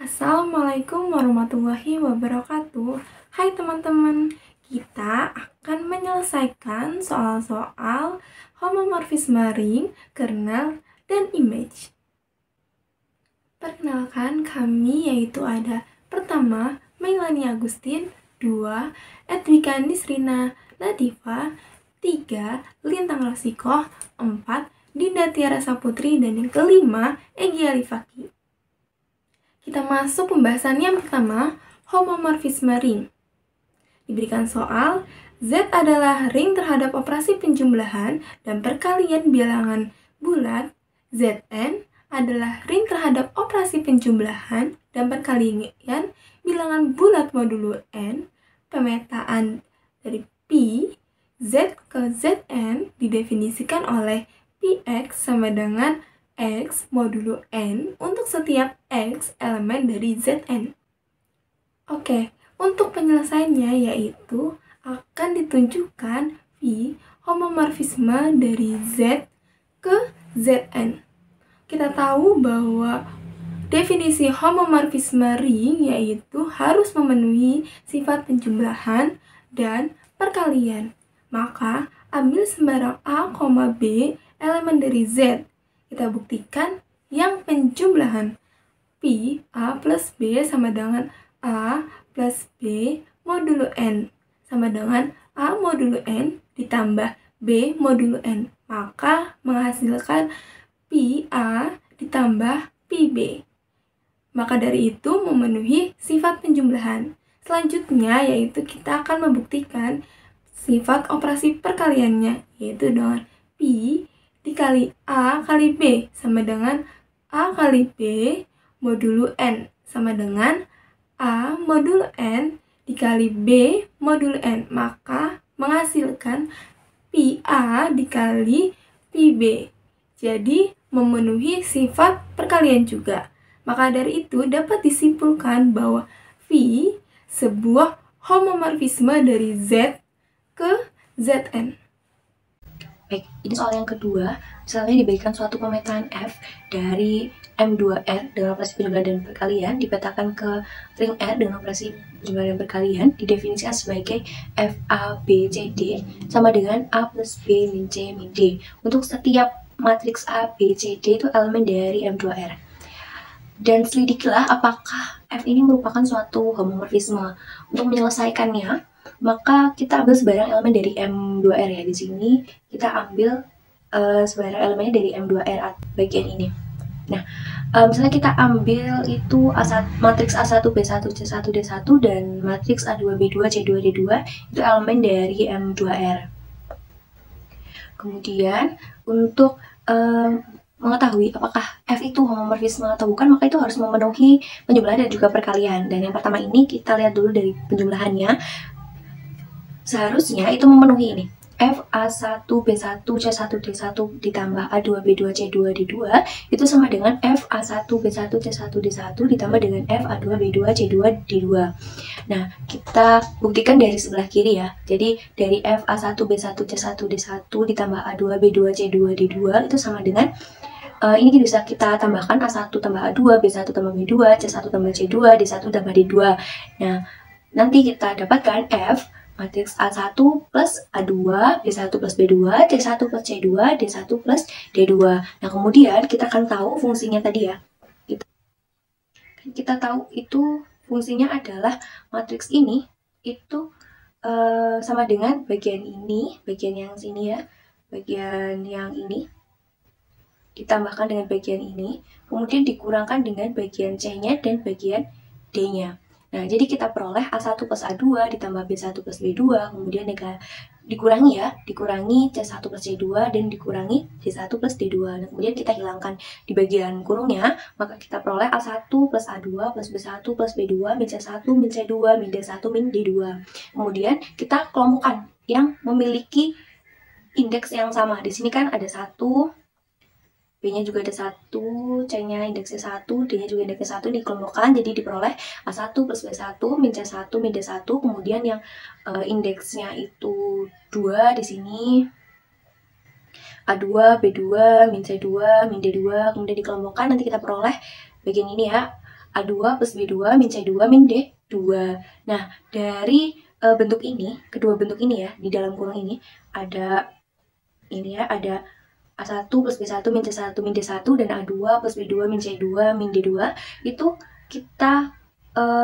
Assalamualaikum warahmatullahi wabarakatuh. Hai teman-teman, kita akan menyelesaikan soal-soal homomorfisme ring, kernel, dan image. Perkenalkan kami yaitu ada pertama, Mailani Agustin, 2, Edwika Nisrina Latifa, 3, Lintang Rosikoh, 4, Dinda Tiara Saputri, dan yang kelima, Egy Alifaki. Kita masuk pembahasan yang pertama, homomorfisme ring. Diberikan soal, Z adalah ring terhadap operasi penjumlahan dan perkalian bilangan bulat. Zn adalah ring terhadap operasi penjumlahan dan perkalian bilangan bulat modulo n. Pemetaan dari P, Z ke Zn didefinisikan oleh Px sama dengan X modulo N untuk setiap X elemen dari Zn. Oke, untuk penyelesaiannya yaitu akan ditunjukkan V homomorfisme dari Z ke Zn. Kita tahu bahwa definisi homomorfisme ring yaitu harus memenuhi sifat penjumlahan dan perkalian. Maka, ambil sembarang A, B elemen dari Z. Kita buktikan yang penjumlahan. P A plus B sama dengan A plus B modulo N sama dengan A modulo N ditambah B modulo N. Maka menghasilkan P A ditambah PB. Maka dari itu memenuhi sifat penjumlahan. Selanjutnya yaitu kita akan membuktikan sifat operasi perkaliannya, yaitu dengan P dikali A kali B sama dengan A kali B modulo N sama dengan A modulo N dikali B modulo N. Maka menghasilkan PA dikali PB. Jadi memenuhi sifat perkalian juga. Maka dari itu dapat disimpulkan bahwa V sebuah homomorfisme dari Z ke Zn. Baik, ini soal yang kedua. Misalnya diberikan suatu pemetaan F dari M2R dengan operasi penjumlahan dan perkalian dipetakan ke ring R dengan operasi penjumlahan dan perkalian didefinisikan sebagai FABCD sama dengan A plus B min C min D. Untuk setiap matriks A, B, C, D itu elemen dari M2R. Dan selidikilah apakah F ini merupakan suatu homomorfisme. Untuk menyelesaikannya, maka kita ambil sebarang elemen dari M2R ya. Di sini kita ambil sebarang elemennya dari M2R bagian ini. Nah, misalnya kita ambil itu matriks A1, B1, C1, D1 dan matriks A2, B2, C2, D2 itu elemen dari M2R. Kemudian untuk mengetahui apakah F itu homomorfisme atau bukan, maka itu harus memenuhi penjumlahan dan juga perkalian. Dan yang pertama ini kita lihat dulu dari penjumlahannya. Seharusnya itu memenuhi ini. F A1 B1 C1 D1 ditambah A2 B2 C2 D2 itu sama dengan F A1 B1 C1 D1 ditambah dengan F A2 B2 C2 D2. Nah, kita buktikan dari sebelah kiri ya. Jadi dari F A1 B1 C1 D1 ditambah A2 B2 C2 D2 itu sama dengan ini bisa kita tambahkan A1 tambah A2, B1 tambah B2, C1 tambah C2, D1 tambah D2. Nah, nanti kita dapatkan F matriks A1 plus A2, B1 plus B2, C1 plus C2, D1 plus D2. Nah, kemudian kita akan tahu fungsinya tadi ya. Kita tahu itu fungsinya adalah matriks ini itu sama dengan bagian ini, bagian yang sini ya, bagian yang ini ditambahkan dengan bagian ini, kemudian dikurangkan dengan bagian C-nya dan bagian D-nya. Nah, jadi kita peroleh A1 plus A2 ditambah B1 plus B2, kemudian dikurangi ya, dikurangi C1 plus C2 dan dikurangi D1 plus D2. Nah, kemudian kita hilangkan di bagian kurungnya, maka kita peroleh A1 plus A2 plus B1 plus B2 min C1 min C2 min D1 min D2. Kemudian kita kelompokkan yang memiliki indeks yang sama. Di sini kan ada 1, B-nya juga ada 1, C-nya indeksnya 1, D-nya juga indeksnya 1, dikelompokkan jadi diperoleh A1 plus B1 min C1 min D1, kemudian yang indeksnya itu 2 di sini A2, B2, min C2, min D2, kemudian dikelompokkan nanti kita peroleh bagian ini ya, A2 plus B2 min C2 min D2. Nah, dari bentuk ini, kedua bentuk ini ya, di dalam kurung ini ada ini ya, ada A1 plus B1 min C1 min D1 dan A2 plus B2 min C2 min D2. Itu kita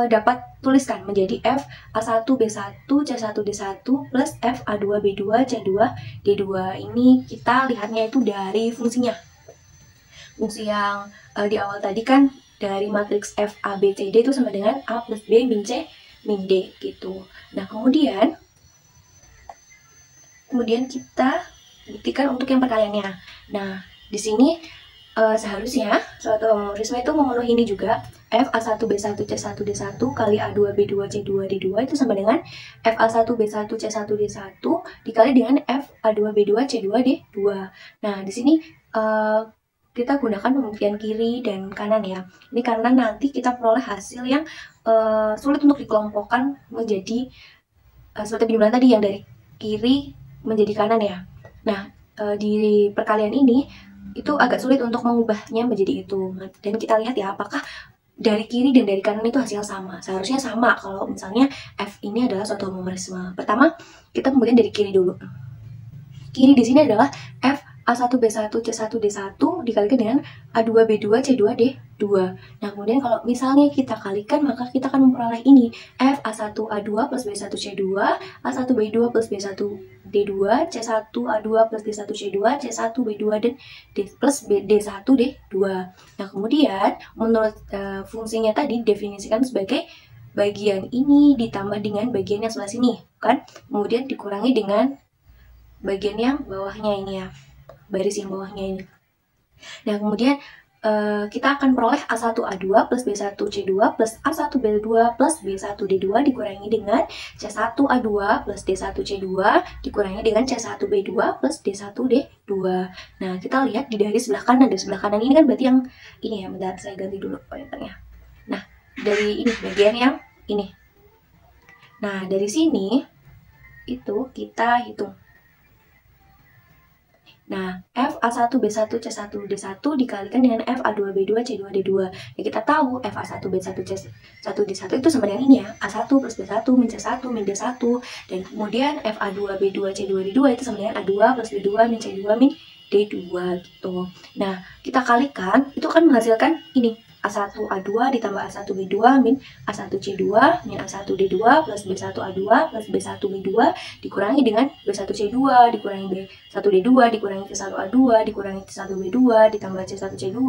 dapat tuliskan menjadi F A1 B1 C1 D1 plus F A2 B2 C2 D2. Ini kita lihatnya itu dari fungsinya. Fungsi yang di awal tadi kan dari matriks F A B C D itu sama dengan A plus B min C min D gitu. Nah, kemudian kita buktikan untuk yang perkaliannya. Nah, di sini seharusnya suatu homomorfisme itu memenuhi ini juga. F A1 B1 C1 D1 kali A2 B2 C2 D2 itu sama dengan F A1 B1 C1 D1 dikali dengan F A2 B2 C2 D2. Nah, di sini kita gunakan pembuktian kiri dan kanan ya. Ini karena nanti kita peroleh hasil yang sulit untuk dikelompokkan menjadi seperti penjumlahan tadi yang dari kiri menjadi kanan ya. Nah, di perkalian ini itu agak sulit untuk mengubahnya menjadi itu. Dan kita lihat ya apakah dari kiri dan dari kanan itu hasil sama. Seharusnya sama kalau misalnya F ini adalah suatu homomorfisme. Pertama, kita kemudian dari kiri dulu. Kiri di sini adalah F A1 B1 C1 D1 dikalikan dengan A2 B2 C2 D2. Nah, kemudian kalau misalnya kita kalikan, maka kita akan memperoleh ini F A1 A2 plus B1 C2 A1 B2 plus B1 D2 C1 A2 plus D1 C2 C1 B2 dan D plus D1 D2. Nah, kemudian menurut fungsinya tadi definisikan sebagai bagian ini ditambah dengan bagian yang sebelah sini kan, kemudian dikurangi dengan bagian yang bawahnya ini ya, baris yang bawahnya ini. Nah, kemudian kita akan peroleh A1 A2 plus B1 C2 plus A1 B2 plus B1 D2 dikurangi dengan C1 A2 plus D1 C2 dikurangi dengan C1 B2 plus D1 D2. Nah, kita lihat di dari sebelah kanan. Dari sebelah kanan ini kan berarti yang ini ya, bentar saya ganti dulu pointernya. Nah, dari ini bagian yang ini. Nah, dari sini itu kita hitung. Nah, F A1 B1 C1 D1 dikalikan dengan F A2 B2 C2 D2. Ya, kita tahu F A1 B1 C1 D1 itu sama dengan ini ya, A1 plus B1 min C1 min D1. Dan kemudian F A2 B2 C2 D2 itu sama dengan A2 plus B2 min C2 min D2 gitu. Nah, kita kalikan, itu kan menghasilkan ini. A1 A2 ditambah A1 B2 min A1 C2 min A1 D2 plus B1 A2 plus B1 B2 dikurangi dengan B1 C2 dikurangi B1 D2 dikurangi C1 A2 dikurangi C1 B2 ditambah C1 C2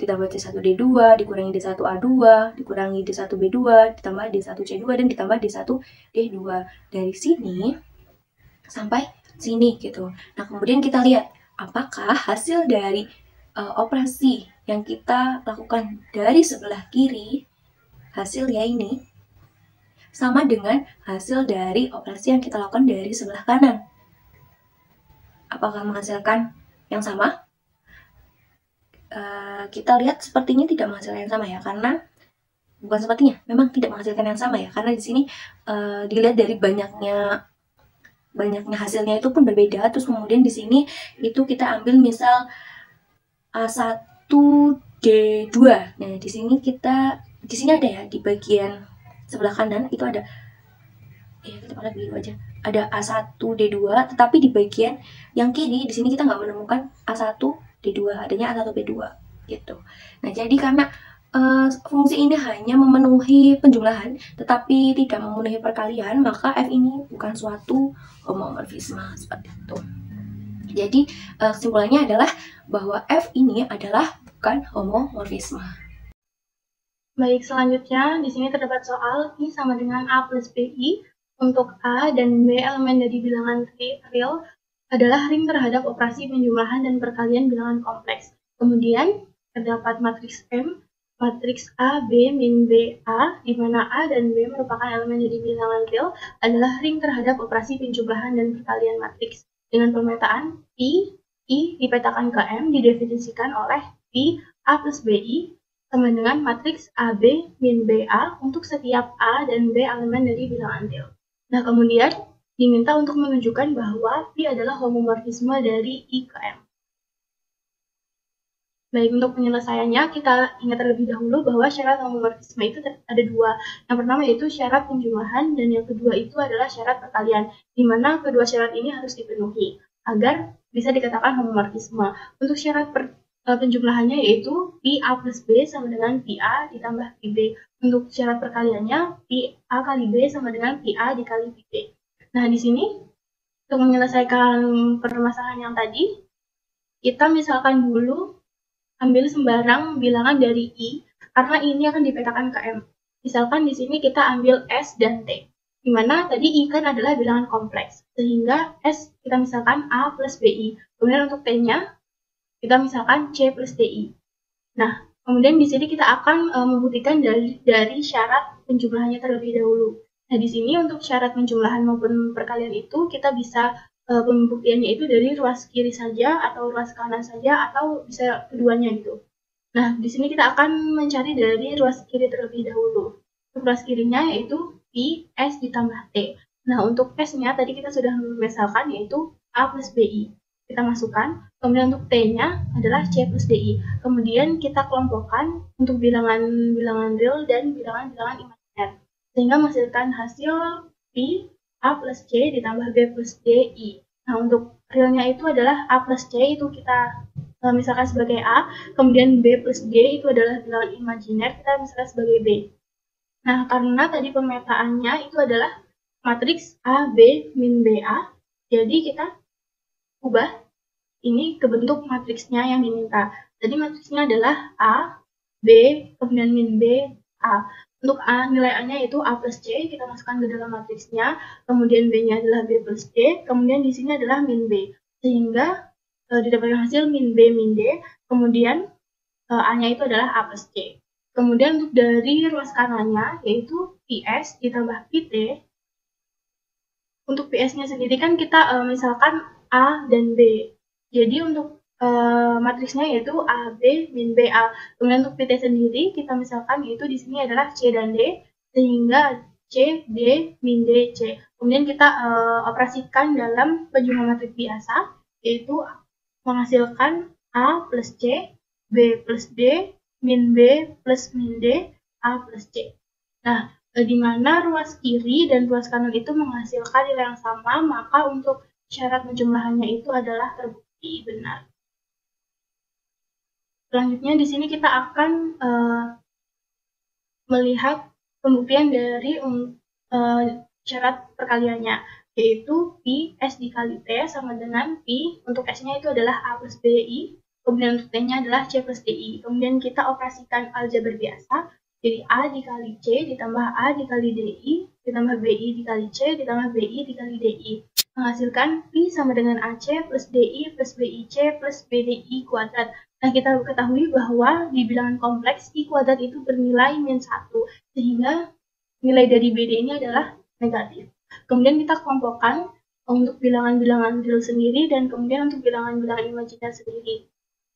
ditambah C1 D2 dikurangi D1 A2 dikurangi D1 B2 ditambah D1 C2 dan ditambah D1 D2. Dari sini sampai sini gitu. Nah, kemudian kita lihat apakah hasil dari operasi yang kita lakukan dari sebelah kiri, hasilnya ini sama dengan hasil dari operasi yang kita lakukan dari sebelah kanan. Apakah menghasilkan yang sama? Kita lihat sepertinya tidak menghasilkan yang sama ya, karena bukan sepertinya, memang tidak menghasilkan yang sama ya, karena di sini dilihat dari banyaknya hasilnya itu pun berbeda. Terus kemudian di sini itu kita ambil misal A1 D2. Nah, di sini ada ya, di bagian sebelah kanan itu ada kita pakai biru aja. Ada A1 D2, tetapi di bagian yang kiri di sini kita nggak menemukan A1 D2, adanya A1 B2 gitu. Nah, jadi karena fungsi ini hanya memenuhi penjumlahan tetapi tidak memenuhi perkalian, maka F ini bukan suatu homomorfisme seperti itu. Jadi kesimpulannya adalah bahwa F ini adalah bukan homomorfisme. Baik, selanjutnya di sini terdapat soal I sama dengan A plus BI. Untuk A dan B elemen dari bilangan real adalah ring terhadap operasi penjumlahan dan perkalian bilangan kompleks. Kemudian terdapat matriks M, matriks A, B, min B, A, di mana A dan B merupakan elemen dari bilangan real adalah ring terhadap operasi penjumlahan dan perkalian matriks. Dengan pemetaan I dipetakan ke M didefinisikan oleh I A plus BI sama dengan matriks AB min BA untuk setiap A dan B elemen dari bilangan real. Nah, kemudian diminta untuk menunjukkan bahwa I adalah homomorfisme dari I ke M. Baik, untuk penyelesaiannya kita ingat terlebih dahulu bahwa syarat homomorfisme itu ada dua. Yang pertama yaitu syarat penjumlahan dan yang kedua itu adalah syarat perkalian, di mana kedua syarat ini harus dipenuhi agar bisa dikatakan homomorfisme. Untuk syarat penjumlahannya yaitu Pi A plus B sama dengan Pi A ditambah Pi B. Untuk syarat perkaliannya Pi A kali B sama dengan Pi A dikali Pi B. Nah, di sini untuk menyelesaikan permasalahan yang tadi, kita misalkan dulu ambil sembarang bilangan dari I, karena ini akan dipetakan ke M. Misalkan di sini kita ambil S dan T, di mana tadi I kan adalah bilangan kompleks, sehingga S kita misalkan A plus BI. Kemudian untuk T-nya, kita misalkan C plus DI. Nah, kemudian di sini kita akan membuktikan dari syarat penjumlahannya terlebih dahulu. Nah, di sini untuk syarat penjumlahan maupun perkalian itu kita bisa pembuktiannya itu dari ruas kiri saja atau ruas kanan saja atau bisa keduanya gitu. Nah, di sini kita akan mencari dari ruas kiri terlebih dahulu. Untuk ruas kirinya yaitu Pi S ditambah T. Nah, untuk S-nya tadi kita sudah misalkan yaitu A plus BI. Kita masukkan, kemudian untuk T-nya adalah C plus DI. Kemudian kita kelompokkan untuk bilangan-bilangan real dan bilangan-bilangan imajiner. Sehingga menghasilkan hasil Pi A plus C ditambah B plus DI. Nah, untuk realnya itu adalah A plus C itu kita misalkan sebagai A, kemudian B plus D itu adalah bilangan imajiner, kita misalkan sebagai B. Nah, karena tadi pemetaannya itu adalah matriks A, B, min BA, jadi kita ubah ini ke bentuk matriksnya yang diminta. Jadi matriksnya adalah A, B, kemudian min B, A. Untuk A, nilai A-nya itu A plus C, kita masukkan ke dalam matriksnya, kemudian B-nya adalah B plus D, kemudian di sini adalah min B. Sehingga didapatkan hasil min B, min D, kemudian A-nya itu adalah A plus C. Kemudian untuk dari ruas kanannya, yaitu PS ditambah PT. Untuk PS-nya sendiri kan kita misalkan A dan B. Jadi untuk matriksnya yaitu A, B, min B, A. Kemudian untuk PT sendiri, kita misalkan yaitu di sini adalah C dan D, sehingga C, D, min D, C. Kemudian kita operasikan dalam penjumlahan matrik biasa, yaitu menghasilkan A plus C, B plus D, min B plus min D, A plus C. Nah, di mana ruas kiri dan ruas kanan itu menghasilkan nilai yang sama, maka untuk syarat penjumlahannya itu adalah terbukti benar. Selanjutnya di sini kita akan melihat pembuktian dari syarat perkaliannya, yaitu Pi S dikali T sama dengan Pi, untuk S-nya itu adalah A plus BI, kemudian untuk T-nya adalah C plus DI. Kemudian kita operasikan aljabar biasa, jadi A dikali C ditambah A dikali DI, ditambah BI dikali C, ditambah BI dikali DI. Menghasilkan Pi sama dengan AC plus DI plus BIC plus BDI kuadrat. Nah, kita ketahui bahwa di bilangan kompleks I kuadrat itu bernilai min 1, sehingga nilai dari BD ini adalah negatif. Kemudian kita kelompokkan untuk bilangan-bilangan real sendiri dan kemudian untuk bilangan-bilangan imajiner sendiri.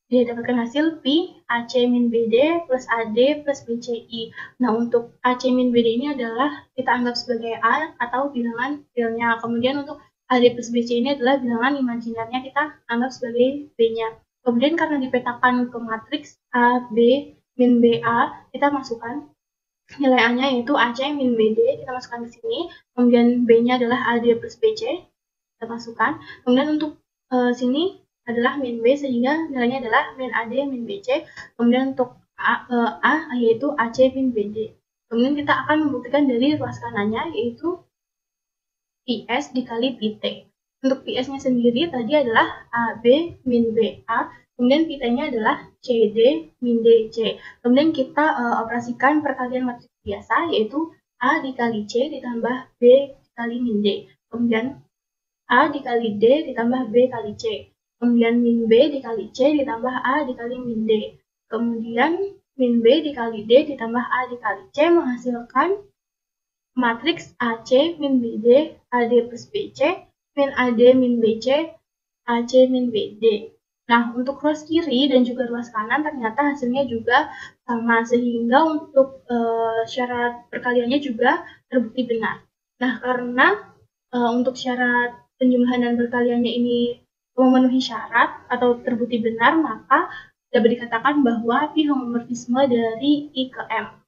Dia dapatkan hasil Pi AC min BD plus AD plus BCI. Nah, untuk AC min BD ini adalah kita anggap sebagai A atau bilangan realnya. Kemudian untuk AD plus BC ini adalah bilangan imajinernya, kita anggap sebagai B-nya. Kemudian karena dipetakan ke matriks A, B, min BA, kita masukkan nilai A-nya yaitu AC min BD, kita masukkan ke sini. Kemudian B-nya adalah AD plus BC, kita masukkan. Kemudian untuk sini adalah min B, sehingga nilainya adalah min AD min BC. Kemudian untuk A yaitu AC min BD. Kemudian kita akan membuktikan dari ruas kanannya yaitu PS dikali PT. Untuk PS-nya sendiri tadi adalah AB min BA, kemudian PT-nya adalah CD min DC. Kemudian kita operasikan perkalian matriks biasa yaitu A dikali C ditambah B dikali min D. Kemudian A dikali D ditambah B kali C. Kemudian min B dikali C ditambah A dikali min D. Kemudian min B dikali D ditambah A dikali C menghasilkan matriks AC min BD AD plus BC min AD min BC AC min BD. Nah, untuk ruas kiri dan juga ruas kanan ternyata hasilnya juga sama, sehingga untuk syarat perkaliannya juga terbukti benar. Nah, karena untuk syarat penjumlahan dan perkaliannya ini memenuhi syarat atau terbukti benar, maka dapat dikatakan bahwa P homomorfisme dari I ke M.